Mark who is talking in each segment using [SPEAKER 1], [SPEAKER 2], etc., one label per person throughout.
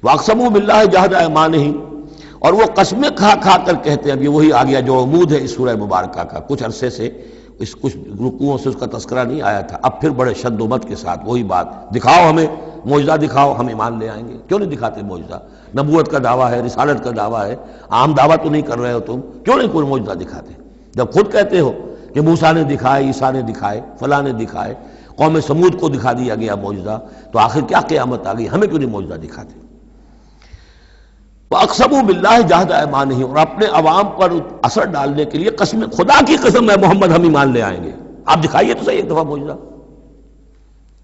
[SPEAKER 1] واقسموا باللہ جہد ایمانہم، اور وہ قسمیں کھا کھا کر کہتے ہیں. اب یہ وہی آ گیا جو عمود ہے اس سورہ مبارکہ کا. کچھ عرصے سے کچھ رکوعوں سے اس کا تذکرہ نہیں آیا تھا، اب پھر بڑے شد و مت کے ساتھ وہی بات. دکھاؤ ہمیں معجزہ، دکھاؤ ہم ایمان لے آئیں گے. کیوں نہیں دکھاتے معجزہ؟ نبوت کا دعویٰ ہے، رسالت کا دعویٰ ہے، عام دعویٰ تو نہیں کر رہے ہو تم، کیوں نہیں کوئی معجزہ دکھاتے؟ جب خود کہتے ہو کہ موسیٰ نے دکھائے، عیسیٰ نے دکھائے، فلاں نے دکھائے، قوم سمود کو دکھا دیا گیا معجزہ، تو آخر کیا قیامت آ گئی؟ ہمیں کیوں نہیں معجزہ دکھاتے؟ وَأَقْسَمُوا بِاللَّهِ جَهْدَ أَيْمَانِهِمْ، اور اپنے عوام پر اثر ڈالنے کے لیے قسم، خدا کی قسم ہے محمد ہم ایمان لے آئیں گے. آپ دکھائیے تو صحیح ایک دفعہ معجزہ.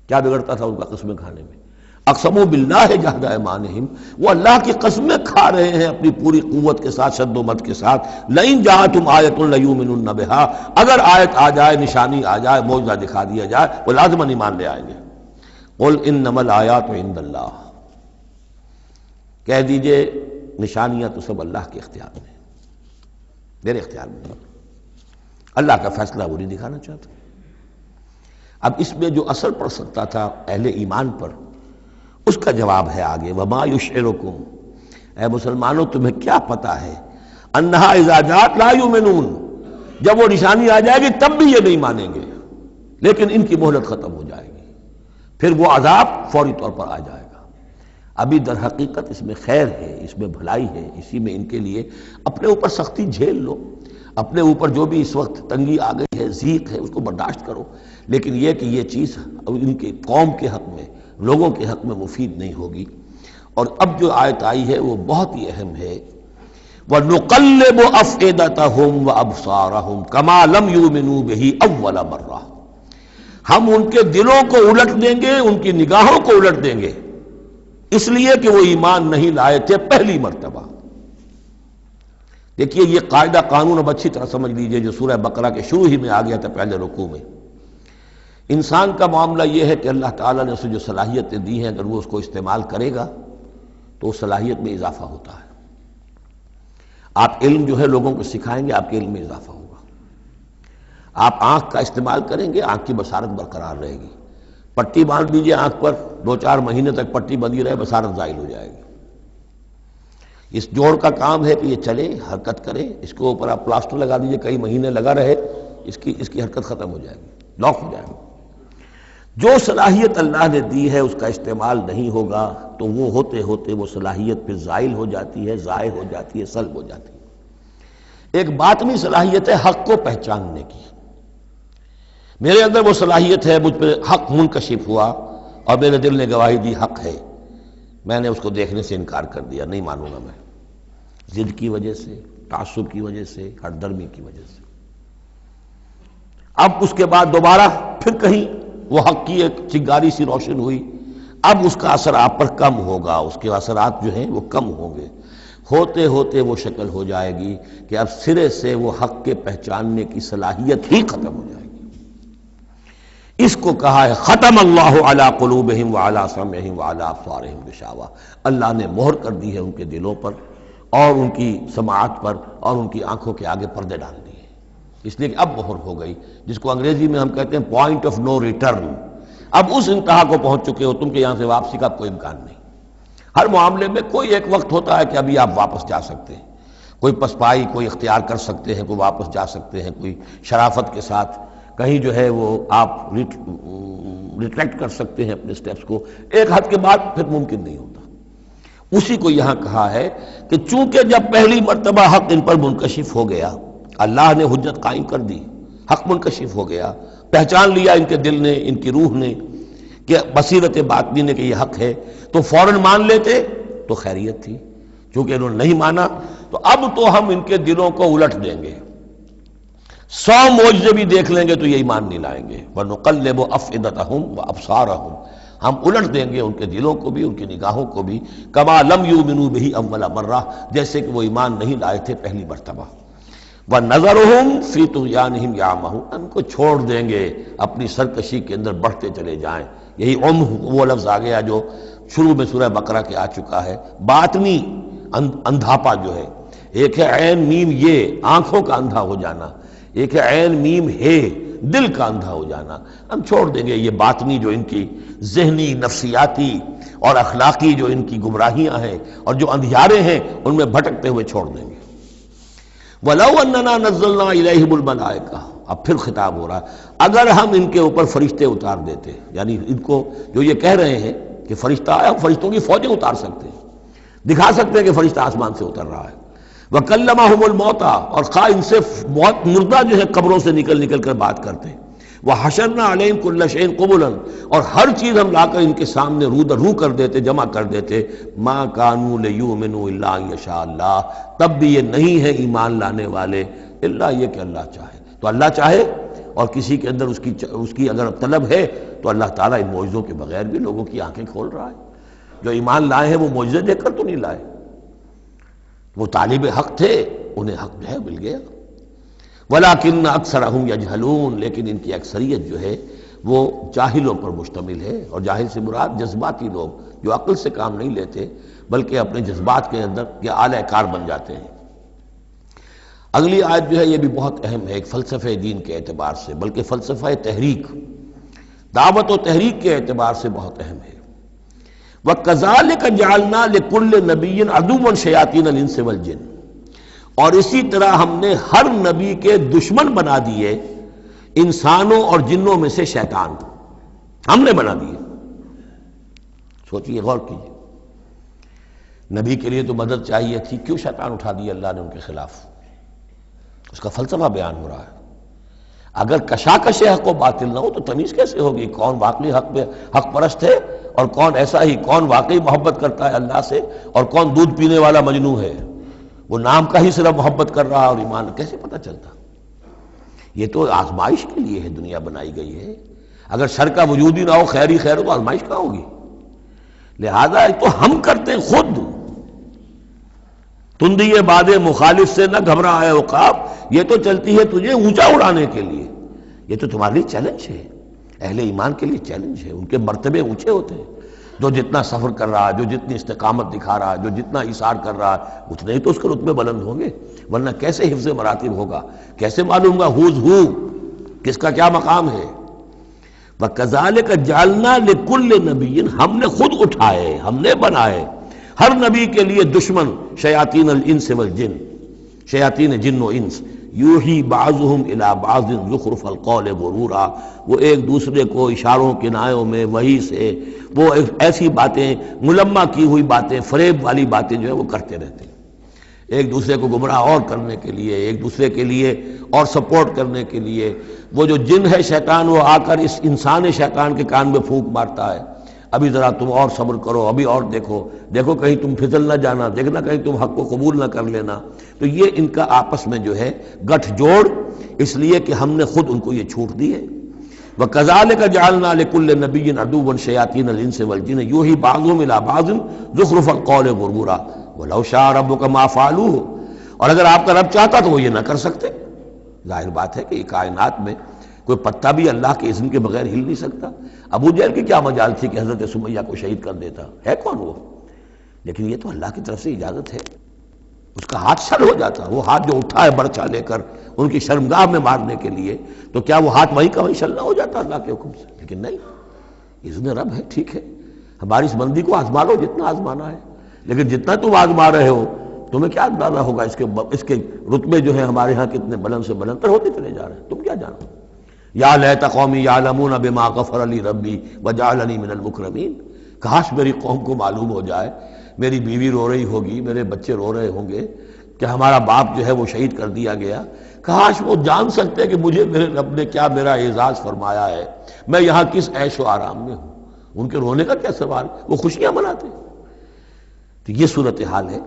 [SPEAKER 1] کیا بگڑتا تھا ان کا قسمیں کھانے میں؟ اقسموا باللہ جہد ایمانہم، وہ اللہ کی قسمیں کھا رہے ہیں اپنی پوری قوت کے ساتھ، شد و مت کے ساتھ. لئن جاءتہم آیۃ لیؤمنن بہا، اگر آیت آ جائے، نشانی آ جائے، معجزہ دکھا دیا جائے، وہ لازماً ایمان لے آئیں گے. قل انما الآیات عند اللہ، کہہ دیجئے نشانیاں تو سب اللہ کے اختیار میں، میرے اختیار میں نہیں. اللہ کا فیصلہ وہ نہیں دکھانا چاہتا. اب اس میں جو اثر پڑ سکتا تھا اہل ایمان پر، اس کا جواب ہے آگے. وما یشعرکم، اے مسلمانوں تمہیں کیا پتا ہے، انہا اذا جاءت لا یؤمنون، جب وہ نشانی آ جائے گی تب بھی یہ نہیں مانیں گے، لیکن ان کی مہلت ختم ہو جائے گی، پھر وہ عذاب فوری طور پر آ جائے گا. ابھی در حقیقت اس میں خیر ہے، اس میں بھلائی ہے، اسی میں ان کے لیے اپنے اوپر سختی جھیل لو، اپنے اوپر جو بھی اس وقت تنگی آ گئی ہے، ضیق ہے، اس کو برداشت کرو، لیکن یہ کہ یہ چیز ان کے قوم کے حق میں، لوگوں کے حق میں مفید نہیں ہوگی. اور اب جو آیت آئی ہے وہ بہت ہی اہم ہے. وَنُقَلِّبُ أَفْئِدَتَهُمْ وَأَبْصَارَهُمْ كَمَا لَمْ يُؤْمِنُوا بِهِ أَوَّلَ مَرَّةٍ، ہم ان کے دلوں کو الٹ دیں گے، ان کی نگاہوں کو الٹ دیں گے، اس لیے کہ وہ ایمان نہیں لائے تھے پہلی مرتبہ. دیکھیے یہ قاعدہ قانون اب اچھی طرح سمجھ لیجئے جو سورہ بقرہ کے شروع ہی میں آ گیا تھا پہلے رکوع میں. انسان کا معاملہ یہ ہے کہ اللہ تعالیٰ نے اسے جو صلاحیتیں دی ہیں، اگر وہ اس کو استعمال کرے گا تو اس صلاحیت میں اضافہ ہوتا ہے. آپ علم جو ہے لوگوں کو سکھائیں گے، آپ کے علم میں اضافہ ہوگا. آپ آنکھ کا استعمال کریں گے، آنکھ کی بصارت برقرار رہے گی. پٹی باندھ دیجیے آنکھ پر، 2-4 مہینے تک پٹی بندھی رہے، بصارت زائل ہو جائے گی. اس جوڑ کا کام ہے کہ یہ چلے، حرکت کرے، اس کے اوپر آپ پلاسٹر لگا دیجیے، کئی مہینے لگا رہے، اس کی حرکت ختم ہو جائے گی، لاک ہو جائے گی. جو صلاحیت اللہ نے دی ہے اس کا استعمال نہیں ہوگا تو وہ ہوتے ہوتے وہ صلاحیت پھر زائل ہو جاتی ہے، ضائع ہو جاتی ہے، سلب ہو جاتی ہے. ایک باطنی صلاحیت ہے حق کو پہچاننے کی. میرے اندر وہ صلاحیت ہے، مجھ پہ حق منکشف ہوا اور میرے دل نے گواہی دی حق ہے، میں نے اس کو دیکھنے سے انکار کر دیا، نہیں مانوں گا میں، ضد کی وجہ سے، تعصب کی وجہ سے، ہٹ درمی کی وجہ سے. اب اس کے بعد دوبارہ پھر کہیں وہ حق کی ایک چنگاری سی روشن ہوئی، اب اس کا اثر آپ پر کم ہوگا، اس کے اثرات جو ہیں وہ کم ہوں گے. ہوتے ہوتے وہ شکل ہو جائے گی کہ اب سرے سے وہ حق کے پہچاننے کی صلاحیت ہی ختم ہو جائے گی. اس کو کہا ہے ختم اللہ علی قلوبہم وعلی سمعہم وعلی ابصارہم غشاوہ، اللہ نے مہر کر دی ہے ان کے دلوں پر اور ان کی سماعت پر اور ان کی آنکھوں کے آگے پردے ڈال دیے، اس لیے کہ اب مہر ہو گئی، جس کو انگریزی میں ہم کہتے ہیں پوائنٹ آف نو ریٹرن. اب اس انتہا کو پہنچ چکے ہو تم کہ یہاں سے واپسی کا کوئی امکان نہیں. ہر معاملے میں کوئی ایک وقت ہوتا ہے کہ ابھی آپ واپس جا سکتے ہیں، کوئی پسپائی کوئی اختیار کر سکتے ہیں، کوئی واپس جا سکتے ہیں، کوئی شرافت کے ساتھ کہیں جو ہے وہ آپ ریٹریکٹ کر سکتے ہیں اپنے سٹیپس کو. ایک حد کے بعد پھر ممکن نہیں ہوتا. اسی کو یہاں کہا ہے کہ چونکہ جب پہلی مرتبہ حق ان پر منکشف ہو گیا، اللہ نے حجت قائم کر دی، حق منکشف ہو گیا، پہچان لیا ان کے دل نے، ان کی روح نے کہ بصیرت باطنی نے کہ یہ حق ہے، تو فوراً مان لیتے تو خیریت تھی. چونکہ انہوں نے نہیں مانا تو اب تو ہم ان کے دلوں کو الٹ دیں گے، 100 معجزے بھی دیکھ لیں گے تو یہ ایمان نہیں لائیں گے. وَنُقَلِّبُ أَفْئِدَتَهُمْ وَأَبْصَارَهُمْ، ہم الٹ دیں گے ان کے دلوں کو بھی، ان کی نگاہوں کو بھی. كَمَا لَمْ يُؤْمِنُوا بِهِ أَوَّلَ مَرَّةٍ، جیسے کہ وہ ایمان نہیں لائے تھے پہلی مرتبہ. وَنَذَرُهُمْ فِي طُغْيَانِهِمْ يَعْمَهُونَ، ان کو چھوڑ دیں گے اپنی سرکشی کے اندر بڑھتے چلے جائیں. یہی وہ لفظ آ گیا جو شروع میں سورہ بقرہ کے آ چکا ہے. باطنی اندھاپا جو ہے، ایک ہے عین میم یہ آنکھوں کا اندھا ہو جانا، ایک ہے عین میم ہے دل کا اندھا ہو جانا، ہم چھوڑ دیں گے یہ باطنی جو ان کی ذہنی نفسیاتی اور اخلاقی جو ان کی گمراہیاں ہیں اور جو اندھیارے ہیں ان میں بھٹکتے ہوئے چھوڑ دیں گے۔ وَلَوْ أَنَّنَا نَزَّلْنَا إِلَيْهِمُ الْمَلَائِكَةَ، اب پھر خطاب ہو رہا ہے، اگر ہم ان کے اوپر فرشتے اتار دیتے، یعنی ان کو جو یہ کہہ رہے ہیں کہ فرشتہ آیا، فرشتوں کی فوجیں اتار سکتے ہیں، دکھا سکتے ہیں کہ فرشتہ آسمان سے اتر رہا ہے۔ وَكَلَّمَهُمُ الْمَوْتَى، اور خواہ ان سے موت مردہ جو ہے قبروں سے نکل کر بات کرتے ہیں۔ وَحَشَرْنَا عَلَيْهِمْ كُلَّ شَيْءٍ قُبُلًا، اور ہر چیز ہم لا کر ان کے سامنے رو کر دیتے، جمع کر دیتے۔ مَا كَانُوا لِيُؤْمِنُوا إِلَّا أَن يَشَاءَ اللَّهُ، تب بھی یہ نہیں ہے ایمان لانے والے الا یہ کہ اللہ چاہے۔ تو اللہ چاہے اور کسی کے اندر اس کی اگر طلب ہے تو اللہ تعالیٰ ان معجزوں کے بغیر بھی لوگوں کی آنکھیں کھول رہا ہے۔ جو ایمان لائے ہیں وہ معجزے دیکھ کر تو نہیں لائے، وہ طالب حق تھے، انہیں حق جو ہے مل گیا۔ وَلَٰكِنَّ أَكْثَرَهُمْ يَجْهَلُونَ، لیکن ان کی اکثریت جو ہے وہ جاہلوں پر مشتمل ہے، اور جاہل سے مراد جذباتی لوگ جو عقل سے کام نہیں لیتے بلکہ اپنے جذبات کے اندر یا آلہ کار بن جاتے ہیں۔ اگلی آیت جو ہے یہ بھی بہت اہم ہے، ایک فلسفہ دین کے اعتبار سے، بلکہ فلسفہ تحریک، دعوت و تحریک کے اعتبار سے بہت اہم ہے۔ وَكَذَلِكَ جَعَلْنَا لِكُلِّ نَبِيٍّ عَدُوًّا شَيَاطِينَ الْإِنسِ وَالْجِنِّ، اور اسی طرح ہم نے ہر نبی کے دشمن بنا دیے انسانوں اور جنوں میں سے شیطان، ہم نے بنا دیے۔ سوچئے، غور کیجئے، نبی کے لیے تو مدد چاہیے تھی، کیوں شیطان اٹھا دیا اللہ نے ان کے خلاف؟ اس کا فلسفہ بیان ہو رہا ہے۔ اگر کشاکش حق و باطل نہ ہو تو تمیز کیسے ہوگی کون واقعی حق پرست ہے اور کون ایسا ہی، کون واقعی محبت کرتا ہے اللہ سے اور کون دودھ پینے والا مجنوں ہے، وہ نام کا ہی صرف محبت کر رہا اور ایمان کیسے پتہ چلتا؟ یہ تو آزمائش کے لیے ہے دنیا بنائی گئی ہے۔ اگر شر کا وجود ہی نہ ہو، خیر ہی خیر ہو، تو آزمائش کہاں ہوگی؟ لہذا تو ہم کرتے خود، تندی باد مخالف سے نہ گھبرائے عقاب، یہ تو چلتی ہے تجھے اونچا اڑانے کے لیے، یہ تو تمہارے لیے چیلنج ہے، اہل ایمان کے لیے چیلنج ہے۔ ان کے مرتبے اونچے ہوتے ہیں، جو جتنا سفر کر رہا ہے، جو جتنی استقامت دکھا رہا ہے، جو جتنا اثار کر رہا ہے، اتنے ہی تو اس کے رتبے بلند ہوں گے، ورنہ کیسے حفظ مراتب ہوگا؟ کیسے معلوم گا ہوز ہو، کس کا کیا مقام ہے؟ وَكَذَلِكَ جَعَلْنَا لِكُلِّ نَبِيٍّ، ہم نے خود اٹھائے، ہم نے بنائے ہر نبی کے لیے دشمن شیاطین الانس والجن، شیاطین جن و انس، یوحی بعضهم الی بعض زخرف القول غرورا، وہ ایک دوسرے کو اشاروں کنایوں میں وحی سے وہ ایسی باتیں، ملمہ کی ہوئی باتیں، فریب والی باتیں جو ہے وہ کرتے رہتے ہیں، ایک دوسرے کو گمراہ اور کرنے کے لیے، ایک دوسرے کے لیے اور سپورٹ کرنے کے لیے۔ وہ جو جن ہے شیطان، وہ آ کر اس انسان شیطان کے کان میں پھونک مارتا ہے، ابھی ذرا تم اور صبر کرو، ابھی اور دیکھو کہیں تم پھسل نہ جانا، دیکھنا کہیں تم حق کو قبول نہ کر لینا۔ تو یہ ان کا آپس میں جو ہے گٹھ جوڑ، اس لیے کہ ہم نے خود ان کو یہ چھوٹ دی ہے۔ وَكَذَلِكَ جَعَلْنَا لِكُلِّ نَبِيٍّ عَدُوًّا شَيَاطِينَ الْإِنسِ وَالْجِنِّ يُوحِي بَعْضُهُمْ إِلَىٰ بَعْضٍ زُخْرُفَ الْقَوْلِ غُرُورًا وَلَوْ شَاءَ رَبُّكَ مَا فَعَلُوهُ، اور اگر آپ کا رب چاہتا تو وہ یہ نہ کر سکتے۔ ظاہر بات ہے کہ یہ کائنات میں کوئی پتا بھی اللہ کے اذن کے بغیر ہل نہیں سکتا۔ ابو جہل کی کیا مجال تھی کہ حضرت سمیہ کو شہید کر دیتا؟ ہے کون وہ؟ لیکن یہ تو اللہ کی طرف سے اجازت ہے، اس کا ہاتھ شل ہو جاتا، وہ ہاتھ جو اٹھا ہے برچا لے کر ان کی شرمگاہ میں مارنے کے لیے، تو کیا وہ ہاتھ وہیں کا وہیں شل نہ ہو جاتا اللہ کے حکم سے؟ لیکن نہیں، اذن رب ہے، ٹھیک ہے، ہماری اس بندی کو آزما لو جتنا آزمانا ہے، لیکن جتنا تم آزما رہے ہو تمہیں کیا اندازہ ہوگا اس کے رتبے جو ہیں ہمارے ہاں کتنے بلند سے بلند تر ہوتے چلے جا رہے ہیں، تم کیا جانو؟ یا لیت قومی یعلمون بما غفر لی ربی وجعلنی من المکرمین، کاش میری قوم کو معلوم ہو جائے، میری بیوی رو رہی ہوگی، میرے بچے رو رہے ہوں گے کہ ہمارا باپ جو ہے وہ شہید کر دیا گیا، کاش وہ جان سکتے کہ مجھے میرے رب نے کیا میرا اعزاز فرمایا ہے، میں یہاں کس عیش و آرام میں ہوں، ان کے رونے کا کیا سوال، وہ خوشیاں مناتے ہیں۔ تو یہ صورتحال ہے۔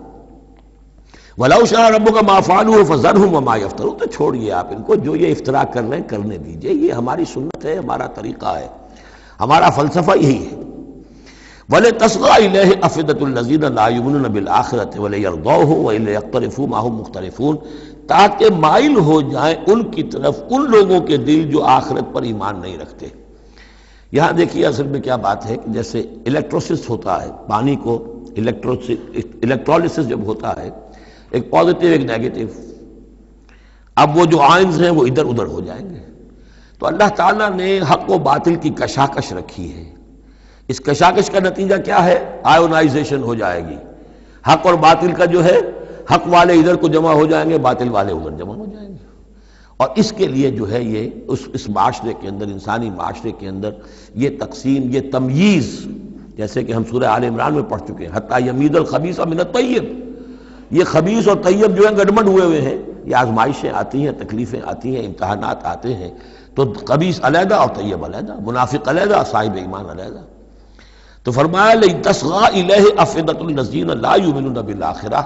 [SPEAKER 1] وَلَوْ شَاءَ رَبُّكَ مَا فَعَلُوهُ فَذَرْهُمْ وَمَا يَفْتَرُونَ، تو چھوڑیے آپ ان کو، جو یہ افتراء کر رہے ہیں کرنے دیجئے، یہ ہماری سنت ہے، ہمارا طریقہ ہے، ہمارا فلسفہ یہی ہے۔ وَلِتَصْغَىٰ إِلَيْهِ أَفْئِدَةُ الَّذِينَ لَا يُؤْمِنُونَ بِالْآخِرَةِ وَلِيَرْضَوْهُ وَلِيَقْتَرِفُوا مَا هُمْ مُقْتَرِفُونَ، تاکہ مائل ہو جائیں ان کی طرف ان لوگوں کے دل جو آخرت پر ایمان نہیں رکھتے۔ یہاں دیکھیے اصل میں کیا بات ہے کہ جیسے الیکٹروسس ہوتا ہے، پانی کو الیکٹرولسس جب ہوتا ہے، ایک پازیٹیو ایک نیگیٹو، اب وہ جو آئنز ہیں وہ ادھر ادھر ہو جائیں گے، تو اللہ تعالیٰ نے حق و باطل کی کشاکش رکھی ہے. اس کشاکش کا نتیجہ کیا ہے؟ آئونائزیشن ہو جائے گی. حق اور باطل کا جو ہے، حق والے ادھر کو جمع ہو جائیں گے، باطل والے ادھر جمع ہو جائیں گے. اور اس کے لیے جو ہے یہ اس معاشرے کے اندر، انسانی معاشرے کے اندر یہ تقسیم، یہ تمییز، جیسے کہ ہم سورہ آل عمران میں پڑھ چکے ہیں، حتیٰ یمیز الخبیث من الطیب، یہ خبیث اور طیب جو ہیں گڈمڈ ہوئے ہیں. یہ آزمائشیں آتی ہیں، تکلیفیں آتی ہیں، امتحانات آتے ہیں، تو خبیث علیحدہ اور طیب علیحدہ، منافق علیحدہ، صاحب ایمان علیحدہ. تو فرمایا لِتَصْغَىٰ إِلَيْهِ أَفْئِدَةُ الَّذِينَ لَا يُؤْمِنُونَ بِالْآخِرَةِ،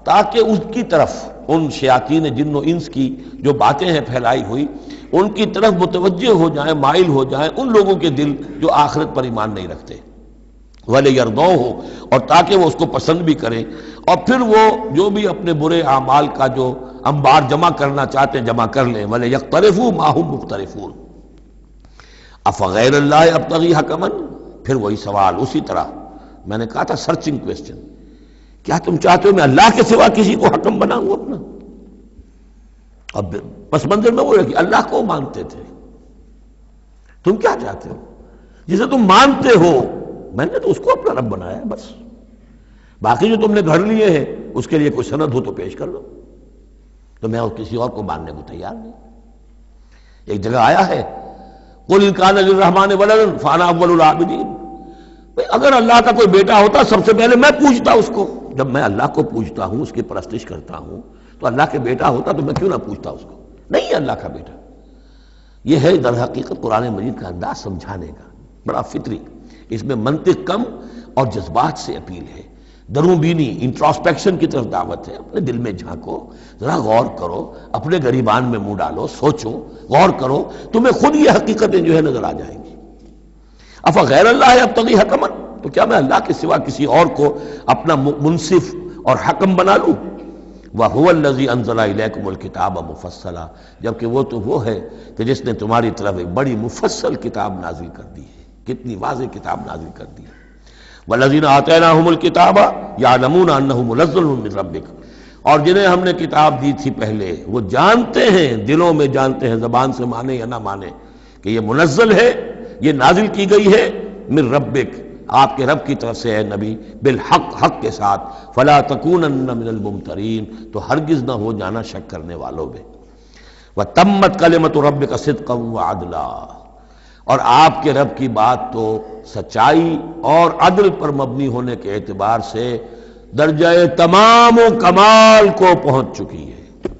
[SPEAKER 1] تاکہ اس کی طرف ان شیاطین جن و انس کی جو باتیں ہیں پھیلائی ہوئی، ان کی طرف متوجہ ہو جائیں، مائل ہو جائیں ان لوگوں کے دل جو آخرت پر ایمان نہیں رکھتے. وَلِيَرْضَوْهُ، اور تاکہ وہ اس کو پسند بھی کریں، اور پھر وہ جو بھی اپنے برے اعمال کا جو انبار جمع کرنا چاہتے ہیں جمع کر لیں. وَلِيَقْتَرِفُوا مَا هُمْ مُقْتَرِفُونَ أَفَغَيْرَ اللَّهِ أَبْتَغِي حَكَمًا، پھر وہی سوال اسی طرح میں نے کہا تھا، سرچنگ کویسچن، کیا تم چاہتے ہو میں اللہ کے سوا کسی کو حکم بناؤں اپنا؟ اب پس منظر میں وہ ہے کہ اللہ کو مانتے تھے، تم کیا چاہتے ہو؟ جسے تم مانتے ہو میں نے تو اس کو اپنا رب بنایا ہے بس، باقی جو تم نے گھڑ لیے ہیں اس کے لیے کوئی سند ہو تو پیش کر لو. تو میں کسی اور کو ماننے کو تیار نہیں. ایک جگہ آیا ہے قُلْ إِنْ كَانَ لِلرَّحْمَٰنِ وَلَدٌ فَأَنَا أَوَّلُ الْعَابِدِينَ، اگر اللہ کا کوئی بیٹا ہوتا سب سے پہلے میں پوچھتا اس کو. جب میں اللہ کو پوچھتا ہوں، اس کی پرستش کرتا ہوں، تو اللہ کے بیٹا ہوتا تو میں کیوں نہ پوچھتا اس کو؟ نہیں ہے اللہ کا بیٹا. یہ ہے در حقیقت قرآن مجید کا انداز سمجھانے کا، بڑا فطری. اس میں منطق کم اور جذبات سے اپیل ہے، دروں بینی انٹراسپیکشن کی طرف دعوت ہے. اپنے دل میں جھانکو، ذرا غور کرو، اپنے گریبان میں منہ ڈالو، سوچو، غور کرو، تمہیں خود یہ حقیقتیں جو ہے نظر آ جائیں گی. افغیر اللہ ابتغی حکما، تو کیا میں اللہ کے سوا کسی اور کو اپنا منصف اور حکم بنا لوں؟ وَهُوَ الَّذِي أَنزَلَ إِلَيْكُمُ الْكِتَابَ مُفَصَّلًا، جبکہ وہ تو وہ ہے کہ جس نے تمہاری طرف ایک بڑی مفصل کتاب نازل کر دی ہے. کتنی واضح کتاب نازل کر دی ہے. وَالَّذِينَ آتَيْنَاهُمُ الْكِتَابَ يَعْلَمُونَ أَنَّهُ مُنَزَّلٌ مِّن رَّبِّكَ، اور جنہیں ہم نے کتاب دی تھی پہلے وہ جانتے ہیں، دلوں میں جانتے ہیں، زبان سے مانے یا نہ مانے، کہ یہ منزل ہے، یہ نازل کی گئی ہے من ربک، آپ کے رب کی طرف سے ہے نبی، بالحق، حق کے ساتھ. فلا تکونن من الممترین، تو ہرگز نہ ہو جانا شک کرنے والوں میں. وتمت کلمۃ ربک صدقا وعدلا، اور آپ کے رب کی بات تو سچائی اور عدل پر مبنی ہونے کے اعتبار سے درجہ تمام و کمال کو پہنچ چکی ہے.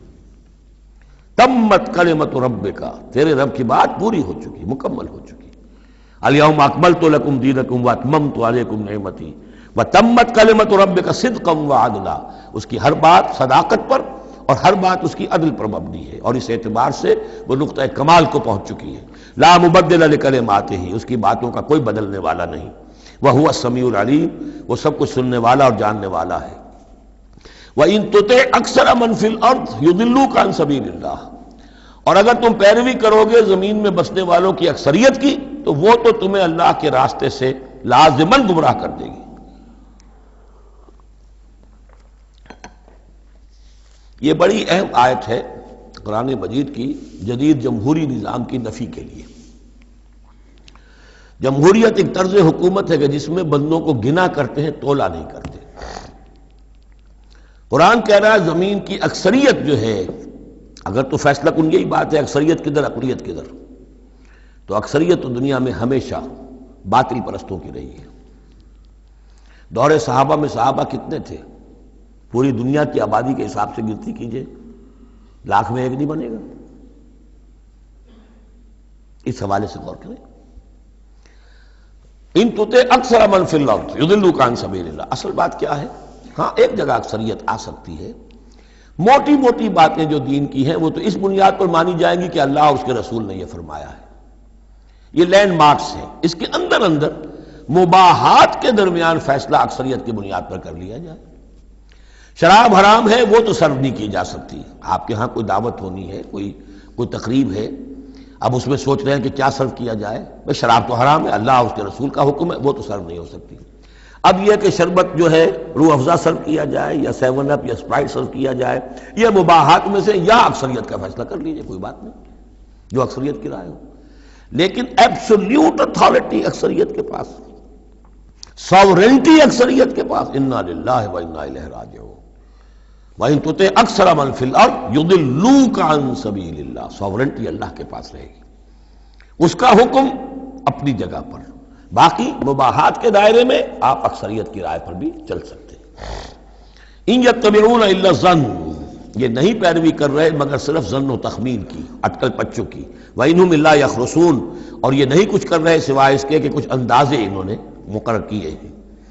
[SPEAKER 1] تمت کلمۃ ربک، تیرے رب کی بات پوری ہو چکی، مکمل ہو چکی. الیوم اکملت لکم دینکم واتممت علیکم نعمتی وتمت کلمۃ ربک صدقا وعدلا، اس کی ہر بات صداقت پر اور ہر بات اس کی عدل پر مبنی ہے، اور اس اعتبار سے وہ نقطہ کمال کو پہنچ چکی ہے. لا مبدل لکلماتہ، اس کی باتوں کا کوئی بدلنے والا نہیں. وہو السمیع العلیم، وہ سب کچھ سننے والا اور جاننے والا ہے. وَإِن تُطِعْ أَكْثَرَ مَنْ فِي الْأَرْضِ يُضِلُّوكَ عَنْ سَبِيلِ اللَّهِ، اور اگر تم پیروی کرو گے زمین میں بسنے والوں کی اکثریت کی، تو وہ تو تمہیں اللہ کے راستے سے لازماً گمراہ کر دے گی. یہ بڑی اہم آیت ہے قرآن مجید کی جدید جمہوری نظام کی نفی کے لیے. جمہوریت ایک طرز حکومت ہے کہ جس میں بندوں کو گنا کرتے ہیں، تولا نہیں کرتے. قرآن کہہ رہا ہے زمین کی اکثریت جو ہے، اگر تو فیصلہ کن یہی بات ہے اکثریت کدھر اقلیت کدھر، تو اکثریت تو دنیا میں ہمیشہ باطل پرستوں کی رہی ہے. دور صحابہ میں صحابہ کتنے تھے؟ پوری دنیا کی آبادی کے حساب سے گنتی کیجئے، لاکھ میں ایک نہیں بنے گا. اس حوالے سے غور کریں. ان تُطِعْ أَكْثَرَ مَنْ فِي الْأَرْضِ يُضِلُّوكَ عَنْ سَبِيلِ اللَّهِ، اصل بات کیا ہے؟ ہاں ایک جگہ اکثریت آ سکتی ہے، موٹی موٹی باتیں جو دین کی ہیں وہ تو اس بنیاد پر مانی جائیں گی کہ اللہ اور اس کے رسول نے یہ فرمایا ہے. یہ لینڈ مارکس ہیں. اس کے اندر اندر مباحات کے درمیان فیصلہ اکثریت کی بنیاد پر کر لیا جائے. شراب حرام ہے وہ تو سرو نہیں کی جا سکتی. آپ کے ہاں کوئی دعوت ہونی ہے، کوئی تقریب ہے، اب اس میں سوچ رہے ہیں کہ کیا سرو کیا جائے. بھائی شراب تو حرام ہے، اللہ اور اس کے رسول کا حکم ہے، وہ تو سرو نہیں ہو سکتی. اب یہ کہ شربت جو ہے روح افزا سرو کیا جائے یا 7 اپ یا اسپرائٹ سرو کیا جائے، یہ مباحات میں سے یا اکثریت کا فیصلہ کر لیجئے، کوئی بات نہیں، جو اکثریت کی رائے ہو. لیکن ایبسولوٹ اتھارٹی اکثریت کے پاس، ساورنٹی اکثریت کے پاس، انا للہ و انا الیہ راجعون وَإِن تُطِعْ أَكْثَرَ مَن فِي الْأَرْضِ يُضِلُّوكَ عَن سَبِيلِ اللَّهِ، ساورنٹی اللہ کے پاس رہے گی، اس کا حکم اپنی جگہ پر، باقی مباحات کے دائرے میں آپ اکثریت کی رائے پر بھی چل سکتے ہیں۔ إِن يَتَّبِعُونَ إِلَّا الظَّنَّ، یہ نہیں پیروی کر رہے مگر صرف ظن و تخمین کی، اٹکل پچوں کی، وَإِنْهُمْ إِلَّا يَخْرُصُونَ، اور یہ نہیں کچھ کر رہے سوائے اس کے کہ کچھ اندازے انہوں نے مقرر کیے ہیں۔